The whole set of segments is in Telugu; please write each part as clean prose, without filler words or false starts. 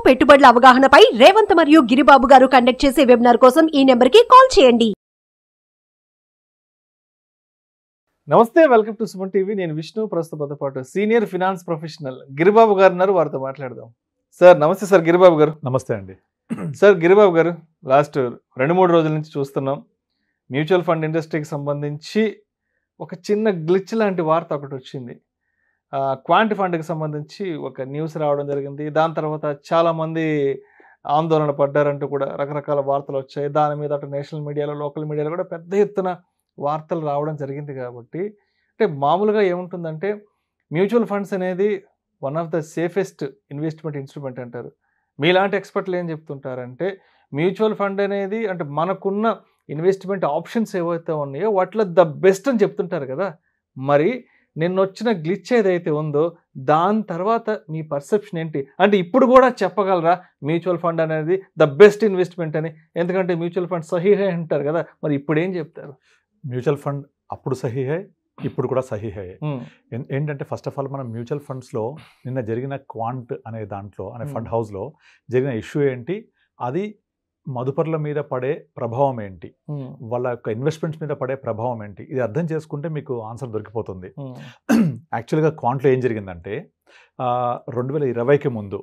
పెట్టుబడుల అవగాహనపై రేవంత్ మరియు గిరిబాబు గారు కండక్ట్ చేసే వెబినార్ కోసం ఈ నెంబర్కి కాల్ చేయండి. నమస్తే, వెల్కమ్ టు సుమన్ టీవీ. నేను విష్ణు. ప్రస్తుతంతో పాటు సీనియర్ ఫినాన్స్ ప్రొఫెషనల్ గిరిబాబు గారు ఉన్నారు, వారితో మాట్లాడదాం. సార్ నమస్తే. సార్ గిరిబాబు గారు. నమస్తే అండి. సార్ గిరిబాబు గారు, లాస్ట్ 2-3 రోజుల నుంచి చూస్తున్నాం, మ్యూచువల్ ఫండ్ ఇండస్ట్రీకి సంబంధించి ఒక చిన్న గ్లిచ్ లాంటి వార్త ఒకటి వచ్చింది. క్వాంట్ ఫండ్కి సంబంధించి ఒక న్యూస్ రావడం జరిగింది. దాని తర్వాత చాలామంది ఆందోళన పడ్డారంటూ కూడా రకరకాల వార్తలు వచ్చాయి. దాని మీద అటు నేషనల్ మీడియాలో, లోకల్ మీడియాలో కూడా పెద్ద ఎత్తున వార్తలు రావడం జరిగింది. కాబట్టి అంటే మామూలుగా ఏముంటుందంటే, మ్యూచువల్ ఫండ్స్ అనేది one of the safest investment instrument అంటారు. మీలాంటి ఎక్స్పర్ట్లు ఏం చెప్తుంటారంటే, మ్యూచువల్ ఫండ్ అనేది అంటే మనకున్న ఇన్వెస్ట్మెంట్ ఆప్షన్స్ ఏవైతే ఉన్నాయో వాటిలో ద బెస్ట్ అని చెప్తుంటారు కదా. మరి నిన్న వచ్చిన గ్లిచ్ ఏదైతే ఉందో దాని తర్వాత మీ పర్సెప్షన్ ఏంటి? అంటే ఇప్పుడు కూడా చెప్పగలరా మ్యూచువల్ ఫండ్ అనేది ద బెస్ట్ ఇన్వెస్ట్మెంట్ అని? ఎందుకంటే మ్యూచువల్ ఫండ్ సహీహే అంటారు కదా, మరి ఇప్పుడు ఏం చెప్తారు? మ్యూచువల్ ఫండ్ అప్పుడు సహీహే, ఇప్పుడు కూడా సహీహే. ఏంటంటే ఫస్ట్ ఆఫ్ ఆల్ మనం మ్యూచువల్ ఫండ్స్లో నిన్న జరిగిన క్వాంట్ అనే దాంట్లో అనే ఫండ్ హౌస్లో జరిగిన ఇష్యూ ఏంటి, అది మదుపర్ల మీద పడే ప్రభావం ఏంటి, వాళ్ళ యొక్క ఇన్వెస్ట్మెంట్స్ మీద పడే ప్రభావం ఏంటి, ఇది అర్థం చేసుకుంటే మీకు ఆన్సర్ దొరికిపోతుంది. యాక్చువల్గా క్వాంట్లో ఏం జరిగిందంటే 2020కి ముందు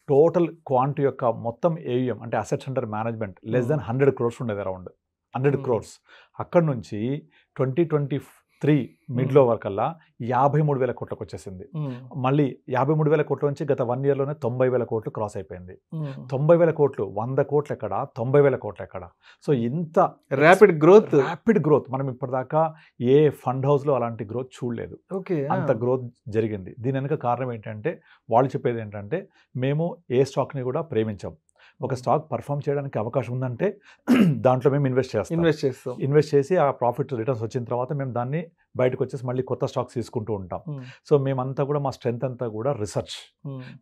టోటల్ క్వాంట్ యొక్క మొత్తం ఏయుఎం అంటే assets under management less than 100 crores ఉండేది, అరౌండ్ 100 crores. అక్కడ నుంచి 2023 మిడ్లో వరకల్లా 53,000 కోట్లకు వచ్చేసింది. మళ్ళీ 53,000 కోట్ల నుంచి గత 1 yearలోనే 90,000 కోట్లు క్రాస్ అయిపోయింది. 90,000 కోట్లు, 100 కోట్లు ఎక్కడ, 90,000 కోట్లు ఎక్కడ? సో ఇంత ర్యాపిడ్ గ్రోత్ మనం ఇప్పటిదాకా ఏ ఫండ్ హౌస్లో అలాంటి గ్రోత్ చూడలేదు. అంత గ్రోత్ జరిగింది. దీని వెనుక కారణం ఏంటంటే, వాళ్ళు చెప్పేది ఏంటంటే, మేము ఏ స్టాక్ని కూడా ప్రేమించాం. ఒక స్టాక్ పర్ఫామ్ చేయడానికి అవకాశం ఉందంటే దాంట్లో మేము ఇన్వెస్ట్ చేసి ఆ ప్రాఫిట్ రిటర్న్స్ వచ్చిన తర్వాత మేము దాన్ని బయటకు వచ్చేసి మళ్ళీ కొత్త స్టాక్స్ తీసుకుంటూ ఉంటాం. సో మేమంతా కూడా మా స్ట్రెంత్ అంతా కూడా రిసర్చ్.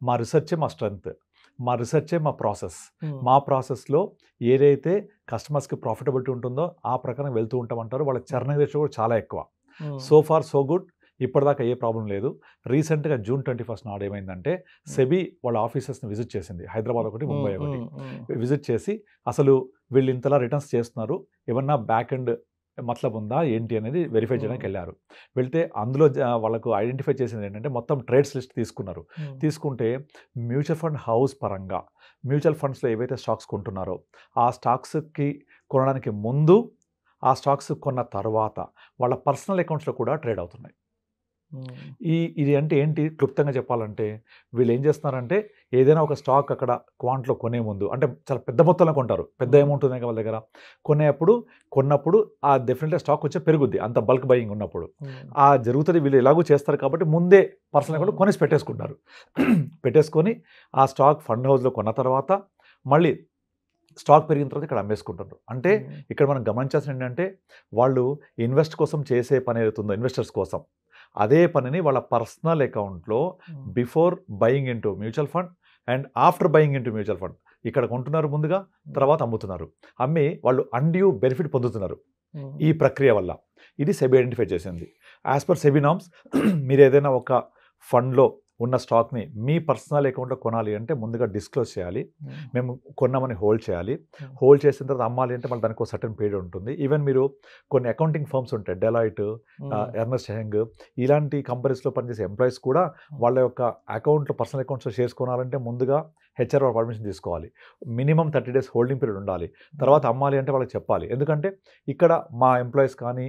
మా రిసర్చే మా స్ట్రెంత్, మా రిసర్చే మా ప్రాసెస్. మా ప్రాసెస్లో ఏదైతే కస్టమర్స్కి ప్రాఫిటబిలిటీ ఉంటుందో ఆ ప్రకారం వెళ్తూ ఉంటామంటారు. వాళ్ళ చర్ణ రేషియో కూడా చాలా ఎక్కువ. సో ఫార్ సో గుడ్, ఇప్పటిదాకా ఏ ప్రాబ్లం లేదు. రీసెంట్గా June 21 నాడు ఏమైందంటే, సెబీ వాళ్ళ ఆఫీసెస్ని విజిట్ చేసింది. హైదరాబాద్ ఒకటి, ముంబై ఒకటి విజిట్ చేసి అసలు వీళ్ళు ఇంతలా రిటర్న్స్ చేస్తున్నారు, ఏమన్నా బ్యాక్ ఎండ్ మతలబ్ ఉందా ఏంటి అనేది వెరిఫై చేయడానికి వెళ్ళారు. వెళ్తే అందులో వాళ్ళకు ఐడెంటిఫై చేసింది ఏంటంటే, మొత్తం ట్రేడ్స్ లిస్ట్ తీసుకున్నారు. తీసుకుంటే మ్యూచువల్ ఫండ్ హౌస్ పరంగా మ్యూచువల్ ఫండ్స్లో ఏవైతే స్టాక్స్ కొంటున్నారో ఆ స్టాక్స్కి కొనడానికి ముందు, ఆ స్టాక్స్ కొన్న తర్వాత వాళ్ళ పర్సనల్ అకౌంట్స్లో కూడా ట్రేడ్ అవుతున్నాయి. ఇది అంటే ఏంటి, క్లుప్తంగా చెప్పాలంటే, వీళ్ళు ఏం చేస్తున్నారంటే, ఏదైనా ఒక స్టాక్ అక్కడ క్వాంట్లో కొనే ముందు, అంటే చాలా పెద్ద మొత్తంలో కొంటారు, పెద్ద అమౌంట్ ఉంది వాళ్ళ దగ్గర, కొన్నప్పుడు ఆ డెఫినెట్గా స్టాక్ వచ్చే పెరుగుద్ది, అంత బల్క్ బయింగ్ ఉన్నప్పుడు ఆ జరుగుతుంది. వీళ్ళు ఎలాగూ చేస్తారు కాబట్టి ముందే పర్సనల్ అకౌంట్ కొనేసి పెట్టేసుకుంటారు. పెట్టేసుకొని ఆ స్టాక్ ఫండ్ హౌస్లో కొన్న తర్వాత మళ్ళీ స్టాక్ పెరిగిన తర్వాత ఇక్కడ అమ్మేసుకుంటారు. అంటే ఇక్కడ మనం గమనించాల్సింది ఏంటంటే, వాళ్ళు ఇన్వెస్ట్ కోసం చేసే పని ఏదైతుందో ఇన్వెస్టర్స్ కోసం, అదే పనిని వాళ్ళ పర్సనల్ అకౌంట్లో before buying into mutual fund and after buying into mutual fund ఇక్కడ కొంటున్నారు ముందుగా, తర్వాత అమ్ముతున్నారు. అమ్మి వాళ్ళు అన్డ్యూ బెనిఫిట్ పొందుతున్నారు ఈ ప్రక్రియ వల్ల. ఇది సెబీ ఐడెంటిఫై చేసింది. యాజ్ పర్ సెబీ నామ్స్, మీరు ఏదైనా ఒక ఫండ్లో ఉన్న స్టాక్ని మీ పర్సనల్ అకౌంట్లో కొనాలి అంటే ముందుగా డిస్క్లోజ్ చేయాలి. మేము కొన్నామని హోల్డ్ చేయాలి. హోల్డ్ చేసిన తర్వాత అమ్మాలి అంటే మళ్ళీ దానికి ఒక సర్టన్ పీరియడ్ ఉంటుంది. ఈవెన్ మీరు కొన్ని అకౌంటింగ్ ఫర్మ్స్ ఉంటాయి, డెలాయిట్, ఎర్నెస్ట్ యంగ్, ఇలాంటి కంపెనీస్లో పనిచేసే ఎంప్లాయీస్ కూడా వాళ్ళ యొక్క అకౌంట్లో పర్సనల్ అకౌంట్స్లో షేర్స్ కొనాలంటే ముందుగా హెచ్ఆర్ పర్మిషన్ తీసుకోవాలి. మినిమం 30 days హోల్డింగ్ పీరియడ్ ఉండాలి. తర్వాత అమ్మాలి అంటే వాళ్ళకి చెప్పాలి. ఎందుకంటే ఇక్కడ మా ఎంప్లాయీస్ కానీ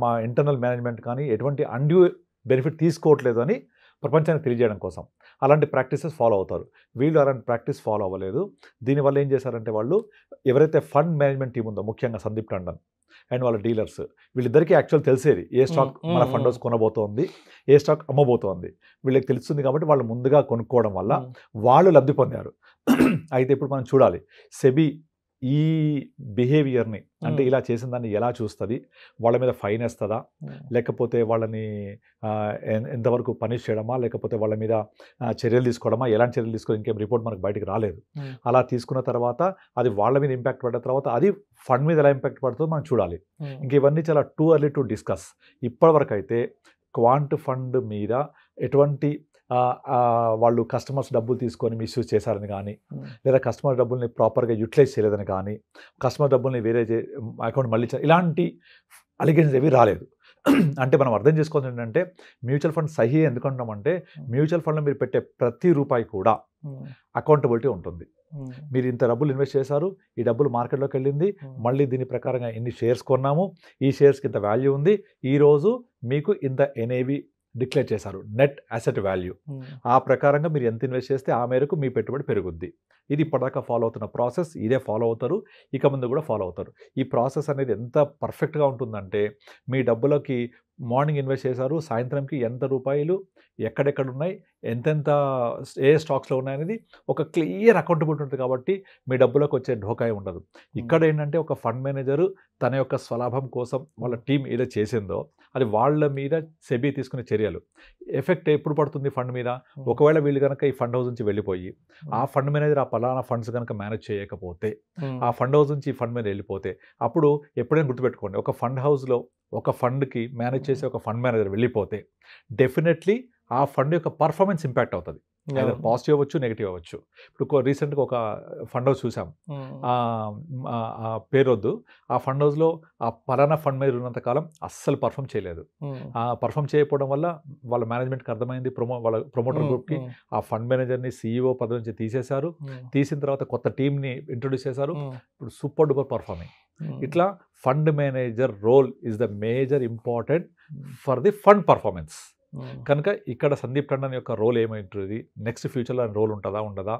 మా ఇంటర్నల్ మేనేజ్మెంట్ కానీ ఎటువంటి అన్డ్యూ బెనిఫిట్ తీసుకోవట్లేదు అని ప్రపంచానికి తెలియజేయడం కోసం అలాంటి ప్రాక్టీసెస్ ఫాలో అవుతారు. వీళ్ళు అలాంటి ప్రాక్టీస్ ఫాలో అవ్వలేదు. దీనివల్ల ఏం చేశారంటే, వాళ్ళు ఎవరైతే ఫండ్ మేనేజ్మెంట్ టీం ఉందో, ముఖ్యంగా సందీప్ టండన్ అండ్ వాళ్ళ డీలర్స్, వీళ్ళిద్దరికీ యాక్చువల్ తెలిసేది ఏ స్టాక్ మన ఫండ్ హౌస్ కొనబోతోంది, ఏ స్టాక్ అమ్మబోతోంది, వీళ్ళకి తెలుస్తుంది. కాబట్టి వాళ్ళు ముందుగా కొనుక్కోవడం వల్ల వాళ్ళు లబ్ధి పొందారు. అయితే ఇప్పుడు మనం చూడాలి సెబీ ఈ బిహేవియర్ని, అంటే ఇలా చేసిన దాన్ని ఎలా చూస్తుంది, వాళ్ళ మీద ఫైన్ వేస్తుందా, లేకపోతే వాళ్ళని ఎంతవరకు పనిష్ చేయడమా, లేకపోతే వాళ్ళ మీద చర్యలు తీసుకోవడమా, ఎలాంటి చర్యలు తీసుకోవడం ఇంకేం రిపోర్ట్ మనకు బయటకు రాలేదు. అలా తీసుకున్న తర్వాత అది వాళ్ళ మీద ఇంపాక్ట్ పడిన తర్వాత అది ఫండ్ మీద ఎలా ఇంపాక్ట్ పడుతుందో మనం చూడాలి. ఇంక ఇవన్నీ చాలా టూ ఎర్లీ టు డిస్కస్. ఇప్పటివరకు అయితే క్వాంట్ ఫండ్ మీద ఎటువంటి వాళ్ళు కస్టమర్స్ డబ్బులు తీసుకొని మిస్యూజ్ చేశారని కానీ, లేదా కస్టమర్ డబ్బుల్ని ప్రాపర్గా యూటిలైజ్ చేయలేదని కానీ, కస్టమర్ డబ్బుల్ని వేరే అకౌంట్ మళ్ళీ ఇలాంటి అలిగేషన్స్ ఏవి రాలేదు. అంటే మనం అర్థం చేసుకోవాల్సి ఏంటంటే మ్యూచువల్ ఫండ్ సహీ ఎందుకంటామంటే మ్యూచువల్ ఫండ్లో మీరు పెట్టే ప్రతి రూపాయి కూడా అకౌంటబిలిటీ ఉంటుంది. మీరు ఇంత డబ్బులు ఇన్వెస్ట్ చేశారు, ఈ డబ్బులు మార్కెట్లోకి వెళ్ళింది, మళ్ళీ దీని ప్రకారంగా ఇన్ని షేర్స్ కొన్నాము, ఈ షేర్స్కి ఇంత వాల్యూ ఉంది, ఈరోజు మీకు ఇంత ఎన్ఏవి డిక్లేర్ చేశారు, నెట్ అసెట్ వాల్యూ. ఆ ప్రకారంగా మీరు ఎంత ఇన్వెస్ట్ చేస్తే ఆ మేరకు మీ పెట్టుబడి పెరుగుద్ది. ఇది ఇప్పటిదాకా ఫాలో అవుతున్న ప్రాసెస్, ఇదే ఫాలో అవుతారు, ఇక ముందు కూడా ఫాలో అవుతారు. ఈ ప్రాసెస్ అనేది ఎంత పర్ఫెక్ట్గా ఉంటుందంటే మీ డబ్బులకి మార్నింగ్ ఇన్వెస్ట్ చేశారు, సాయంత్రంకి ఎంత రూపాయలు ఎక్కడెక్కడ ఉన్నాయి, ఎంతెంత ఏ స్టాక్స్లో ఉన్నాయనేది ఒక క్లియర్ అకౌంటబిలిటీ ఉంటుంది. కాబట్టి మీ డబ్బులకు వచ్చే ఢోకాయ ఉండదు. ఇక్కడ ఏంటంటే ఒక ఫండ్ మేనేజరు తన యొక్క స్వలాభం కోసం వాళ్ళ టీం ఏదో చేసిందో అది వాళ్ళ మీద సెబీ తీసుకునే చర్యలు ఎఫెక్ట్ ఎప్పుడు పడుతుంది ఫండ్ మీద. ఒకవేళ వీళ్ళు కనుక ఈ ఫండ్ హౌస్ నుంచి వెళ్ళిపోయి ఆ ఫండ్ మేనేజర్ ఆ పలానా ఫండ్స్ కనుక మేనేజ్ చేయకపోతే, ఆ ఫండ్ హౌస్ నుంచి ఈ ఫండ్ మీద వెళ్ళిపోతే, అప్పుడు ఎప్పుడైనా గుర్తుపెట్టుకోండి, ఒక ఫండ్ హౌస్లో ఒక ఫండ్కి మేనేజ్ చేసే ఒక ఫండ్ మేనేజర్ వెళ్ళిపోతే డెఫినెట్లీ ఆ ఫండ్ యొక్క పర్ఫార్మెన్స్ ఇంపాక్ట్ అవుతుంది. పాజిటివ్ అవ్వచ్చు, నెగిటివ్ అవ్వచ్చు. ఇప్పుడు రీసెంట్గా ఒక ఫండ్ హౌస్ చూసాం, పేరొద్దు, ఆ ఫండ్ హౌస్లో ఆ పలానా ఫండ్ మీద ఉన్నంత కాలం అస్సలు పర్ఫామ్ చేయలేదు. ఆ పర్ఫామ్ చేయకపోవడం వల్ల వాళ్ళ మేనేజ్మెంట్కి అర్థమైంది, వాళ్ళ ప్రమోటర్ గ్రూప్కి ఆ ఫండ్ మేనేజర్ని CEO పదవి నుంచి తీసేశారు. తీసిన తర్వాత కొత్త టీంని ఇంట్రొడ్యూస్ చేశారు. ఇప్పుడు సూపర్ డూపర్ పర్ఫార్మింగ్. ఇట్లా fund manager role is the major important for the fund performance. కనుక ఇక్కడ సందీప్ టండన్ యొక్క రోల్ ఏమైంటుంది, నెక్స్ట్ ఫ్యూచర్లో ఆయన రోల్ ఉంటుందా ఉండదా,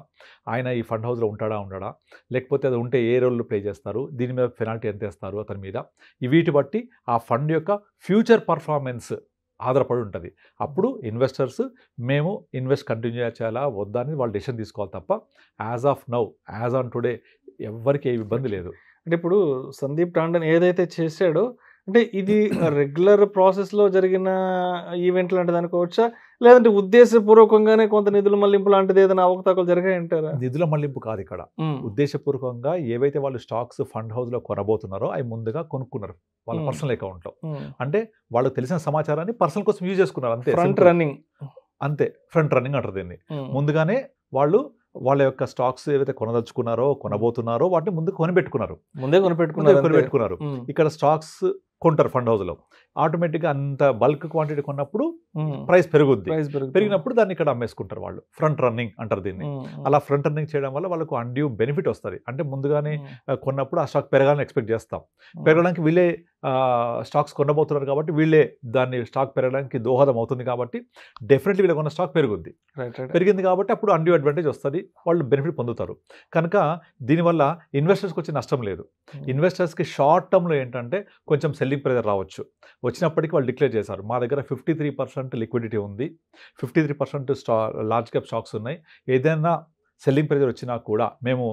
ఆయన ఈ ఫండ్ హౌస్లో ఉంటాడా ఉండడా, లేకపోతే అది ఉంటే ఏ రోల్ ప్లే చేస్తారు, దీని మీద పెనాల్టీ ఎంత వేస్తారు అతని మీద, వీటి బట్టి ఆ ఫండ్ యొక్క ఫ్యూచర్ పర్ఫార్మెన్స్ ఆధారపడి ఉంటుంది. అప్పుడు ఇన్వెస్టర్స్ మేము ఇన్వెస్ట్ కంటిన్యూ చేయాలా వద్దా అని వాళ్ళు డెసిషన్ తీసుకోవాలి తప్ప as of now, as on today ఎవ్వరికి ఏ ఇబ్బంది లేదు. అంటే ఇప్పుడు సందీప్ టాండన్ ఏదైతే చేశాడో అంటే ఇది రెగ్యులర్ ప్రాసెస్లో జరిగిన ఈవెంట్ లాంటిది అనుకోవచ్చా, లేదంటే ఉద్దేశపూర్వకంగానే కొంత నిధుల మళ్లింపు లాంటిది ఏదైనా అవకతవకలు జరిగాయంటారా? నిధుల మళ్లింపు కాదు ఇక్కడ. ఉద్దేశపూర్వకంగా ఏవైతే వాళ్ళు స్టాక్స్ ఫండ్ హౌస్లో కొనబోతున్నారో అవి ముందుగా కొనుక్కున్నారు వాళ్ళ పర్సనల్ అకౌంట్లో. అంటే వాళ్ళకి తెలిసిన సమాచారాన్ని పర్సనల్ కోసం యూజ్ చేసుకున్నారు అంతే. ఫ్రంట్ రన్నింగ్ అంతే, ఫ్రంట్ రన్నింగ్ అంటారు దీన్ని. ముందుగానే వాళ్ళు వాళ్ళ యొక్క స్టాక్స్ ఏవైతే కొనదలుచుకున్నారో కొనబోతున్నారో వాటిని ముందు ముందే కొనిపెట్టుకున్నారు. ఇక్కడ స్టాక్స్ కొంటారు ఫండ్ హౌస్లో, ఆటోమేటిక్గా అంత బల్క్ క్వాంటిటీ కొన్నప్పుడు ప్రైస్ పెరుగుద్ది. పెరిగినప్పుడు దాన్ని ఇక్కడ అమ్మేసుకుంటారు వాళ్ళు. ఫ్రంట్ రన్నింగ్ అంటారు దీన్ని. అలా ఫ్రంట్ రన్నింగ్ చేయడం వల్ల వాళ్ళకు అన్డ్యూ బెనిఫిట్ వస్తుంది. అంటే ముందుగానే కొన్నప్పుడు ఆ స్టాక్ పెరగాలని ఎక్స్పెక్ట్ చేస్తాం. పెరగడానికి వీళ్ళే స్టాక్స్ కొనబోతున్నారు కాబట్టి వీళ్ళే దాన్ని స్టాక్ పెరగడానికి దోహదం అవుతుంది కాబట్టి డెఫినెట్లీ వీళ్ళ కొన్న స్టాక్ పెరుగుద్ది. పెరిగింది కాబట్టి అప్పుడు అన్డ్యూ అడ్వాంటేజ్ వస్తుంది, వాళ్ళు బెనిఫిట్ పొందుతారు. కనుక దీనివల్ల ఇన్వెస్టర్స్కి వచ్చే నష్టం లేదు. ఇన్వెస్టర్స్కి షార్ట్ టర్మ్లో ఏంటంటే కొంచెం సెల్లింగ్ ప్రెజర్ రావచ్చు. వచ్చినప్పటికీ వాళ్ళు డిక్లేర్ చేశారు మా దగ్గర 53% లిక్విడిటీ ఉంది, 53% లార్జ్ క్యాప్ స్టాక్స్ ఉన్నాయి, ఏదైనా సెల్లింగ్ ప్రెజర్ వచ్చినా కూడా మేము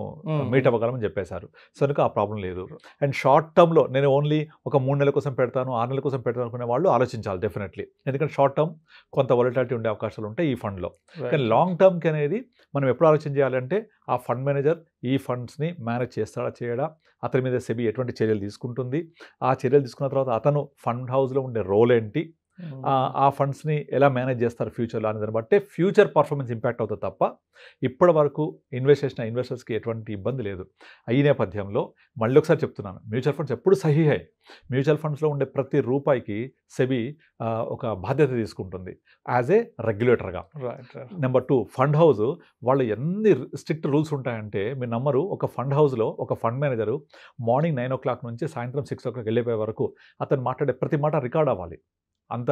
మీట్ అవ్వగలమని చెప్పేశారు. సో కనుక ఆ ప్రాబ్లం లేదు. అండ్ షార్ట్ టర్మ్లో నేను ఓన్లీ ఒక 3 నెలల కోసం పెడతాను, 6 నెలల కోసం పెడతాను అనుకునే వాళ్ళు ఆలోచించాలి డెఫినెట్లీ. ఎందుకంటే షార్ట్ టర్మ్ కొంత వొలటాలిటీ ఉండే అవకాశాలు ఉంటాయి ఈ ఫండ్లో. కానీ లాంగ్ టర్మ్కి అనేది మనం ఎప్పుడు ఆలోచన చేయాలంటే ఆ ఫండ్ మేనేజర్ ఈ ఫండ్స్ని మేనేజ్ చేస్తాడా చేయడా, అతని మీద సెబీ ఎటువంటి చర్యలు తీసుకుంటుంది, ఆ చర్యలు తీసుకున్న తర్వాత అతను ఫండ్ హౌస్లో ఉండే రోల్ ఏంటి, ఆ ఫండ్స్ని ఎలా మేనేజ్ చేస్తారు ఫ్యూచర్లో అనే దాన్ని బట్టే ఫ్యూచర్ పర్ఫార్మెన్స్ ఇంపాక్ట్ అవుతుంది తప్ప ఇప్పటి వరకు ఇన్వెస్ట్ చేసిన ఇన్వెస్టర్స్కి ఎటువంటి ఇబ్బంది లేదు. ఈ నేపథ్యంలో మళ్ళీ ఒకసారి చెప్తున్నాను, మ్యూచువల్ ఫండ్స్ ఎప్పుడు సహీహై. మ్యూచువల్ ఫండ్స్లో ఉండే ప్రతి రూపాయికి సెబీ ఒక బాధ్యత తీసుకుంటుంది యాజ్ ఏ రెగ్యులేటర్గా. నెంబర్ 2, ఫండ్ హౌస్ వాళ్ళు ఎన్ని స్ట్రిక్ట్ రూల్స్ ఉంటాయంటే మీరు నమ్మరు. ఒక ఫండ్ హౌస్లో ఒక ఫండ్ మేనేజరు మార్నింగ్ 9 o'clock నుంచి సాయంత్రం 6 o'clock వెళ్ళిపోయే వరకు అతను మాట్లాడే ప్రతి మాట రికార్డ్ అవ్వాలి. అంత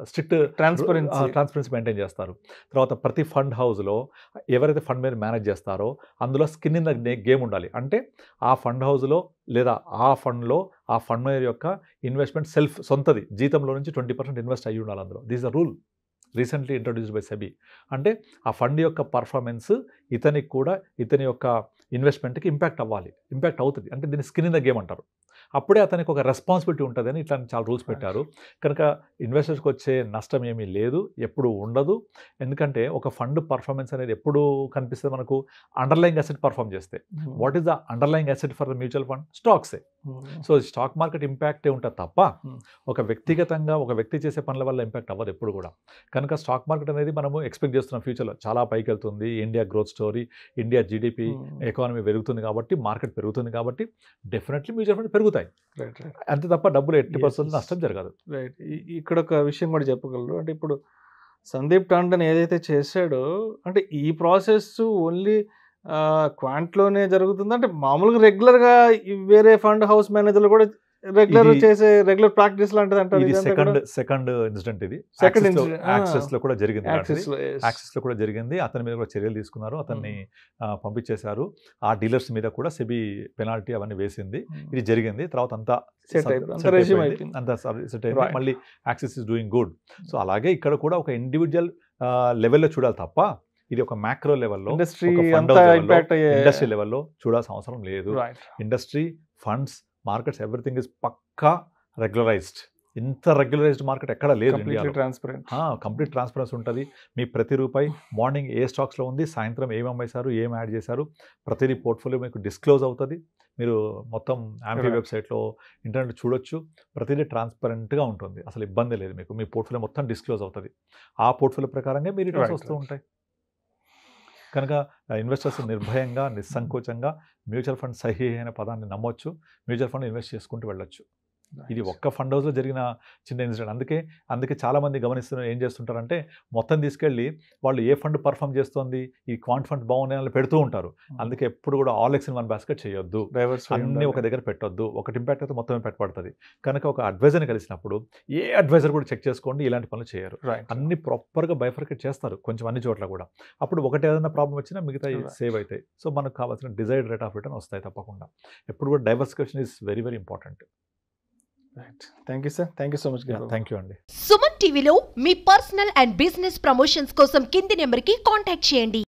స్ట్రిక్ట్ ట్రాన్స్పరెన్సీ మెయింటైన్ చేస్తారు. తర్వాత ప్రతి ఫండ్ హౌస్లో ఎవరైతే ఫండ్ మీద మేనేజ్ చేస్తారో అందులో స్కిన్ ఇన్ ద గేమ్ ఉండాలి. అంటే ఆ ఫండ్ హౌస్లో లేదా ఆ ఫండ్లో ఆ ఫండ్ మేనేజర్ యొక్క ఇన్వెస్ట్మెంట్ సొంతది జీతంలో నుంచి 20% ఇన్వెస్ట్ అయ్యి ఉండాలి అందులో. This is the rule recently introduced by SEBI. అంటే ఆ ఫండ్ యొక్క పర్ఫార్మెన్స్ ఇతనికి కూడా ఇతని యొక్క ఇన్వెస్ట్మెంట్కి ఇంపాక్ట్ అవుతుంది. అంటే దీన్ని స్కిన్ ఇన్ ద గేమ్ అంటారు. అప్పుడే అతనికి ఒక రెస్పాన్సిబిలిటీ ఉంటుందని ఇట్లా చాలా రూల్స్ పెట్టారు. కనుక ఇన్వెస్టర్స్కి వచ్చే నష్టం ఏమీ లేదు, ఎప్పుడు ఉండదు. ఎందుకంటే ఒక ఫండ్ పర్ఫార్మెన్స్ అనేది ఎప్పుడు కనిపిస్తుంది మనకు, అండర్లయింగ్ అసెట్ పర్ఫామ్ చేస్తే. What is the underlying asset for the mutual fund? స్టాక్సే. సో స్టాక్ మార్కెట్ ఇంపాక్టే ఉంటుంది తప్ప ఒక వ్యక్తిగతంగా ఒక వ్యక్తి చేసే పనుల వల్ల ఇంపాక్ట్ అవ్వదు ఎప్పుడు కూడా. కనుక స్టాక్ మార్కెట్ అనేది మనము ఎక్స్పెక్ట్ చేస్తున్నాం ఫ్యూచర్లో చాలా పైకి వెళ్తుంది, India growth story, India GDP economy పెరుగుతుంది కాబట్టి, మార్కెట్ పెరుగుతుంది కాబట్టి డెఫినెట్లీ మ్యూచువల్ ఫండ్ పెరుగుతాయి. అంతే తప్ప డబ్బులు 80% నష్టం జరగదు. రైట్. ఇక్కడ ఒక విషయం కూడా చెప్పగలరు అంటే ఇప్పుడు సందీప్ టాండన్ ఏదైతే చేశాడో అంటే ఈ ప్రాసెస్ ఓన్లీ క్వాంట్లోనే జరుగుతుంది అంటే మామూలుగా రెగ్యులర్గా వేరే ఫండ్ హౌస్ మేనేజర్లు కూడా రెగ్యులర్ ప్రాక్టీస్ లాంటిది అంటారు. ఇది సెకండ్ ఇన్సిడెంట్. ఇది యాక్సెస్ లో కూడా జరిగింది. యాక్సెస్ లో కూడా జరిగింది. అతని మీద కూడా చర్యలు తీసుకున్నారు, అతన్ని పంపించేశారు. ఆ డీలర్స్ మీద కూడా సెబీ పెనాల్టీ అవన్నీ వేసింది. ఇది జరిగింది. తర్వాత అంతా మళ్ళీ access is doing good. So అలాగే ఇక్కడ కూడా ఒక ఇండివిజువల్ లెవెల్లో చూడాలి తప్ప ఇది ఒక మ్యాక్రో లెవెల్లో, ఇండస్ట్రీ లెవెల్లో చూడాల్సిన అవసరం లేదు. Industry, funds, markets everything is పక్కా రెగ్యులరైజ్డ్. ఇంత రెగ్యులరైజ్డ్ మార్కెట్ ఎక్కడ లేదు ఇండియాలో. కంప్లీట్ ట్రాన్స్పరెన్సీ ఉంటుంది. మీ ప్రతి రూపాయి మార్నింగ్ ఏ స్టాక్స్లో ఉంది, సాయంత్రం ఏం అమ్మేశారు, ఏం యాడ్ చేశారు, ప్రతిదీ పోర్ట్ఫోలియో మీకు డిస్క్లోజ్ అవుతుంది. మీరు మొత్తం ఆంపీ వెబ్సైట్లో ఇంటర్నెట్ చూడొచ్చు. ప్రతిదీ ట్రాన్స్పరెంట్గా ఉంటుంది, అసలు ఇబ్బంది లేదు మీకు. మీ పోర్ట్ఫోలియో మొత్తం డిస్క్లోజ్ అవుతుంది. ఆ పోర్ట్ఫోలియో ప్రకారంగా మీ రిటర్న్స్ వస్తూ ఉంటాయి. కనుక ఇన్వెస్టర్స్ నిర్భయంగా, నిస్సంకోచంగా మ్యూచువల్ ఫండ్ సహీ అయిన పదాన్ని నమ్మొచ్చు, మ్యూచువల్ ఫండ్ ఇన్వెస్ట్ చేసుకుంటూ వెళ్ళొచ్చు. ఇది ఒక్క ఫండ్ హౌస్లో జరిగిన చిన్న ఇన్సిడెంట్. అందుకే చాలామంది గమనిస్తున్నారు, ఏం చేస్తుంటారంటే మొత్తం తీసుకెళ్ళి వాళ్ళు ఏ ఫండ్ పర్ఫామ్ చేస్తుంది, ఈ క్వాంట్ ఫండ్ బాగున్నాయని పెడుతూ ఉంటారు. అందుకే ఎప్పుడు కూడా all X in one basket చేయొద్దు, అన్నీ ఒక దగ్గర పెట్టొద్దు. ఒకటి ఇంపాక్ట్ అయితే మొత్తమే పెట్టబడుతుంది. కనుక ఒక అడ్వైజర్ని కలిసినప్పుడు ఏ అడ్వైజర్ కూడా చెక్ చేసుకోండి, ఇలాంటి పనులు చేయరు. అన్ని ప్రాపర్గా బైఫర్కేట్ చేస్తారు కొంచెం అన్ని చోట్ల కూడా. అప్పుడు ఒకటి ఏదైనా ప్రాబ్లం వచ్చినా మిగతా సేవ్ అవుతాయి. సో మనకు కావాల్సిన డిజైర్డ్ రేట్ ఆఫ్ రిటర్న్ వస్తాయి తప్పకుండా. ఎప్పుడు కూడా diversification is very very important. Thank you sir. Thank you so much. Thank you అండి. సుమన్ టీవీలో మీ పర్సనల్ అండ్ బిజినెస్ ప్రమోషన్స్ కోసం కింది నెంబర్కి కాంటాక్ట్ చేయండి.